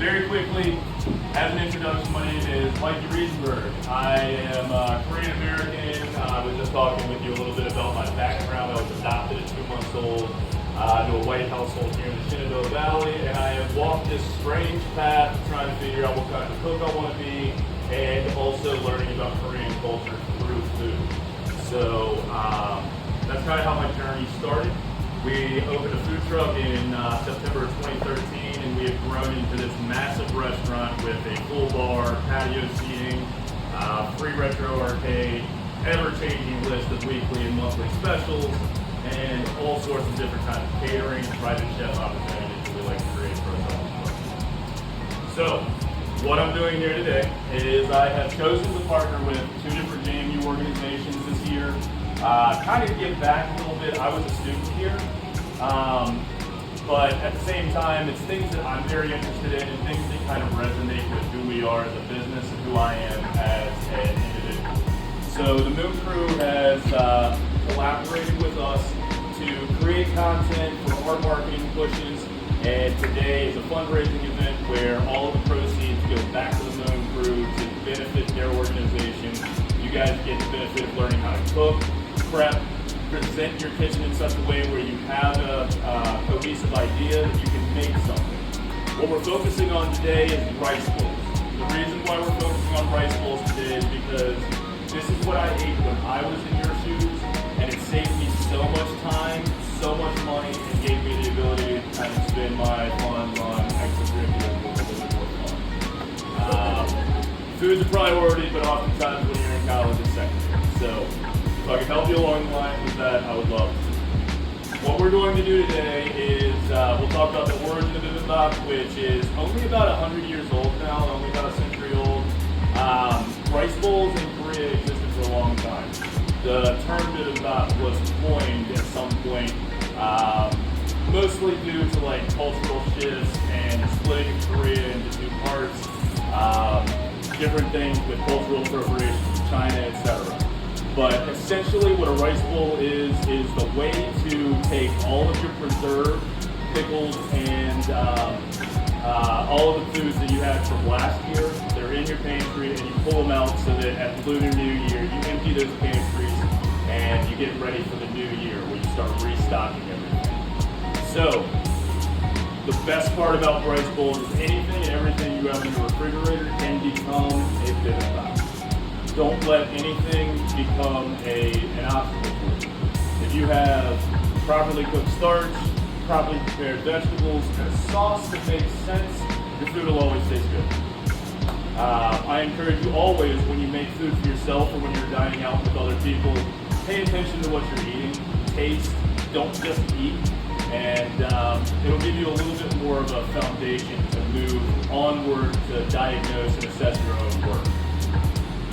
very quickly, as an introduction, my name is Mikey Riesenberg. I am Korean American. I was just talking with you a little bit about my background. I was adopted at 2 months old to a white household here in the Shenandoah Valley, and I have walked this strange path of trying to figure out what kind of cook I want to be, and also learning about Korean culture through food. So that's kind of how my journey started. We opened a food truck in September of 2013, and we have grown into this massive restaurant with a full bar, patio seating, free retro arcade, ever-changing list of weekly and monthly specials, and all sorts of different kinds of catering, private chef opportunities we like to create for ourselves. So, what I'm doing here today is I have chosen to partner with 2 different JMU organizations this year. Kind of give back a little bit. I was a student here, but at the same time, it's things that I'm very interested in and things that kind of resonate with who we are as a business and who I am as an individual. So the Moong Crew has collaborated with us to create content for our marketing pushes, and today is a fundraising event where all of the proceeds go back to the Moong Crew to benefit their organization. You guys get the benefit of learning how to cook, prep, present your kitchen in such a way where you have a cohesive idea that you can make something. What we're focusing on today is rice bowls. The reason why we're focusing on rice bowls today is because this is what I ate when I was in your shoes, and it saved me so much time, so much money, and gave me the ability to kind of spend my funds on extracurriculars a little bit more fun. Food's a priority, but oftentimes when you're in college, it's secondary. So if I can help you along the line with that, I would love it. What we're going to do today is we'll talk about the origin of Bibimbap, which is only about 100 years old now, only about a century old. Rice bowls in Korea existed for a long time. The term Bibimbap was coined at some point, mostly due to like cultural shifts and splitting Korea into 2 parts, different things with cultural appropriation from China, etc. But essentially what a rice bowl is the way to take all of your preserved, pickled, and all of the foods that you had from last year. They're in your pantry, and you pull them out so that at the Lunar New Year, you empty those pantries and you get ready for the new year where you start restocking everything. So, the best part about rice bowls is anything and everything you have in your refrigerator can become a bibimbap. Don't let anything become an obstacle for you. If you have properly cooked starch, properly prepared vegetables, and a sauce that makes sense, your food will always taste good. I encourage you always, when you make food for yourself or when you're dining out with other people, pay attention to what you're eating, taste, don't just eat, and it'll give you a little bit more of a foundation to move onward to diagnose and assess your own work.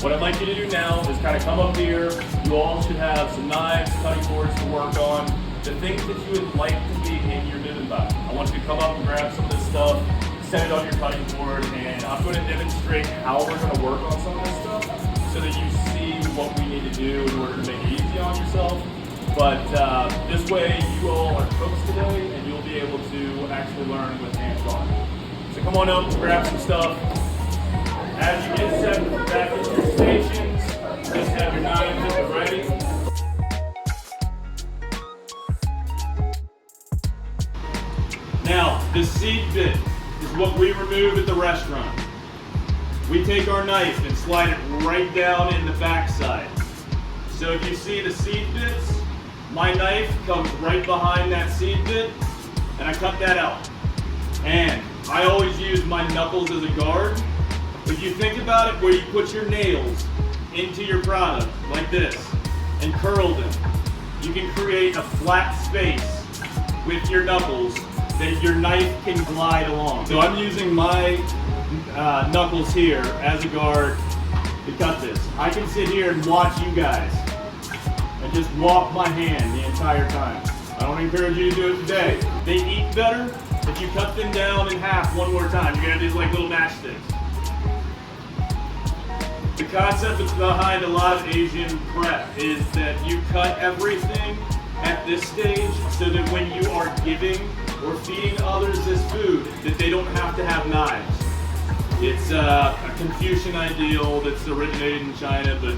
What I'd like you to do now is kind of come up here. You all should have some knives, cutting boards to work on. The things that you would like to be in your bibimbap. I want you to come up and grab some of this stuff, set it on your cutting board, and I'm going to demonstrate how we're going to work on some of this stuff so that you see what we need to do in order to make it easy on yourself. But this way you all are cooks today and you'll be able to actually learn with hands-on. So come on up, grab some stuff. As you get set back into your stations, just have your knives ready. Now, the seed bit is what we remove at the restaurant. We take our knife and slide it right down in the backside. So if you see the seed bits, my knife comes right behind that seed bit, and I cut that out. And I always use my knuckles as a guard. If you think about it, where you put your nails into your product, like this, and curl them, you can create a flat space with your knuckles that your knife can glide along. So I'm using my knuckles here as a guard to cut this. I can sit here and watch you guys and just walk my hand the entire time. I don't encourage you to do it today. They eat better if you cut them down in half one more time. You're gonna do like little matchsticks. The concept behind a lot of Asian prep is that you cut everything at this stage so that when you are giving or feeding others this food, that they don't have to have knives. It's a Confucian ideal that's originated in China, but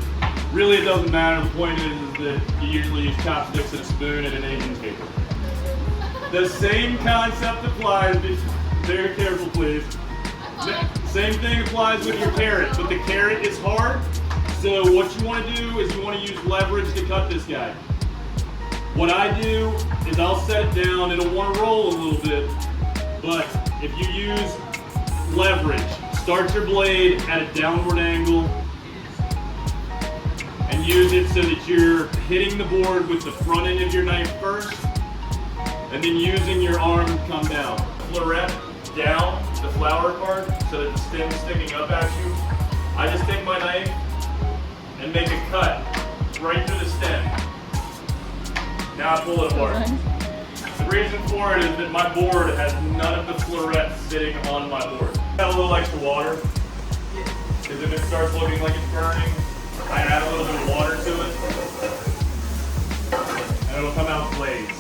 really it doesn't matter. The point is that you usually use chopsticks and a spoon and an Asian table. The same concept applies, be very careful please. Same thing applies with your carrot, but the carrot is hard. So what you want to do is you want to use leverage to cut this guy. What I do is I'll set down, it'll want to roll a little bit, but if you use leverage, start your blade at a downward angle and use it so that you're hitting the board with the front end of your knife first and then using your arm to come down. Floret down the flower part so that the stem's sticking up at you. I just take my knife and make a cut right through the stem. Now I pull it apart. The reason for it is that my board has none of the florets sitting on my board. Add a little extra water, because if it starts looking like it's burning, I add a little bit of water to it, and it'll come out glazed.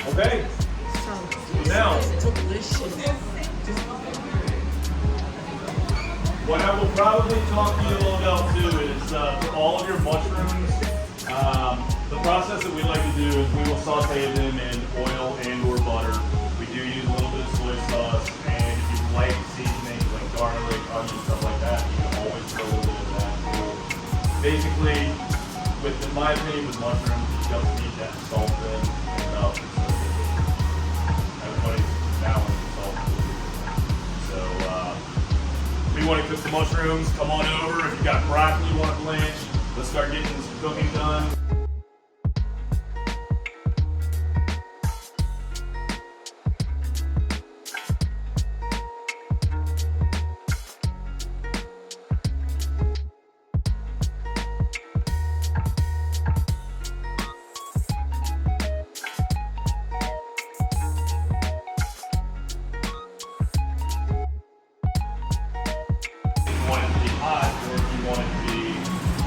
Okay, so now, what I will probably talk to you a little about too is for all of your mushrooms, the process that we like to do is we will saute them in oil and or butter. We do use a little bit of soy sauce, and if you like seasonings like garlic, onion, stuff like that, you can always throw a little bit of that too. Basically, in my opinion, with mushrooms, you don't need that salt in enough. Everybody's balanced with salt. So, we want to cook the mushrooms, come on over. If you've got broccoli you want to blanch, let's start getting some cooking done.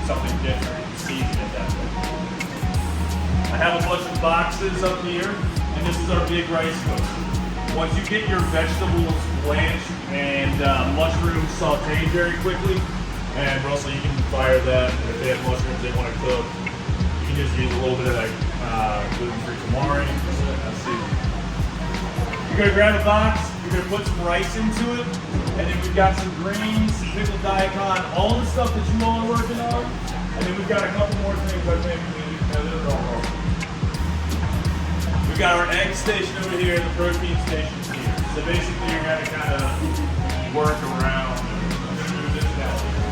Something different, season it that way. I have a bunch of boxes up here, and this is our big rice cooker. Once you get your vegetables blanched and mushrooms sauteed very quickly, and Russell, you can fire that. If they have mushrooms they want to cook, you can just use a little bit of that gluten-free tamari. Let's see. You're gonna grab a box. You're gonna put some rice into it. And then we've got some greens, some pickled daikon, all the stuff that you all are working on. And then we've got a couple more things I think we need to know. We've got our egg station over here and the protein station here. So basically you're going to kind of work around and move this down here.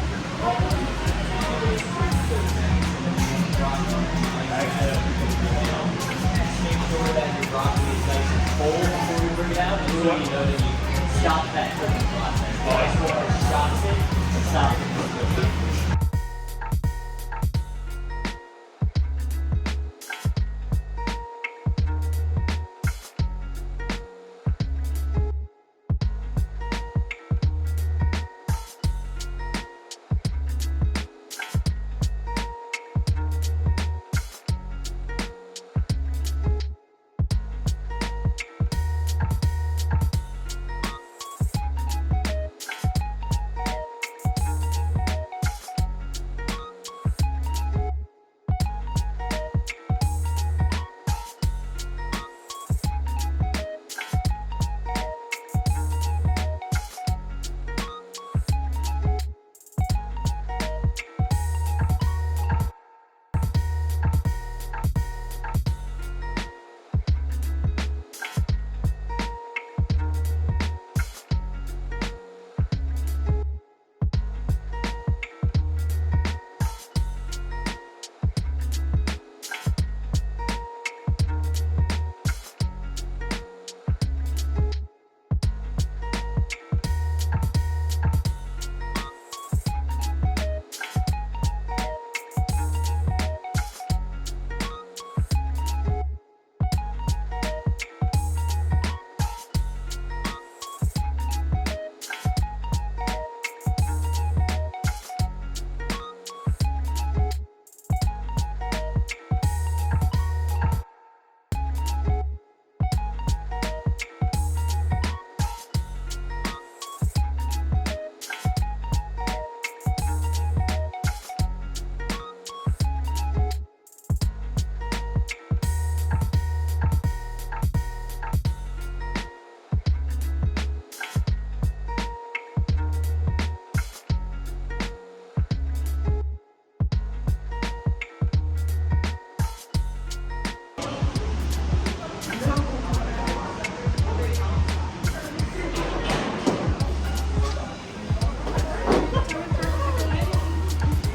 Make sure that your broccoli is nice and cold before you bring it out, just so you know that you stop that cooking process. Nice water shocks it and stops it from cooking.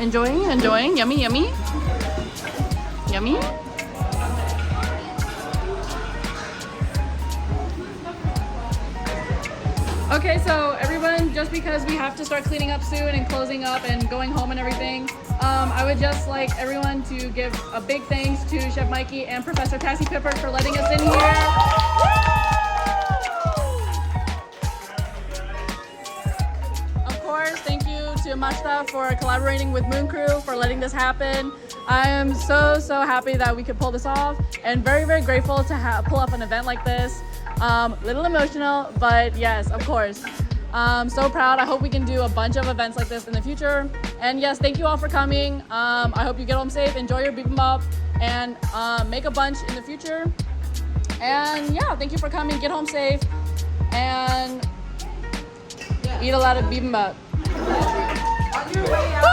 Enjoying, enjoying. Yummy, yummy. Yummy. Okay, so everyone, just because we have to start cleaning up soon and closing up and going home and everything, I would just like everyone to give a big thanks to Chef Mikey and Professor Tassie Pippert for letting us in here. Of course, thank you to Mashita for collaborating with Moong Crew for letting this happen. I am so happy that we could pull this off and very grateful to pull up an event like this. Little emotional, but yes, of course. So proud. I hope we can do a bunch of events like this in the future. And yes, thank you all for coming. I hope you get home safe, enjoy your bibimbap, and make a bunch in the future. And yeah, thank you for coming. Get home safe and eat a lot of bibimbap. On your way out.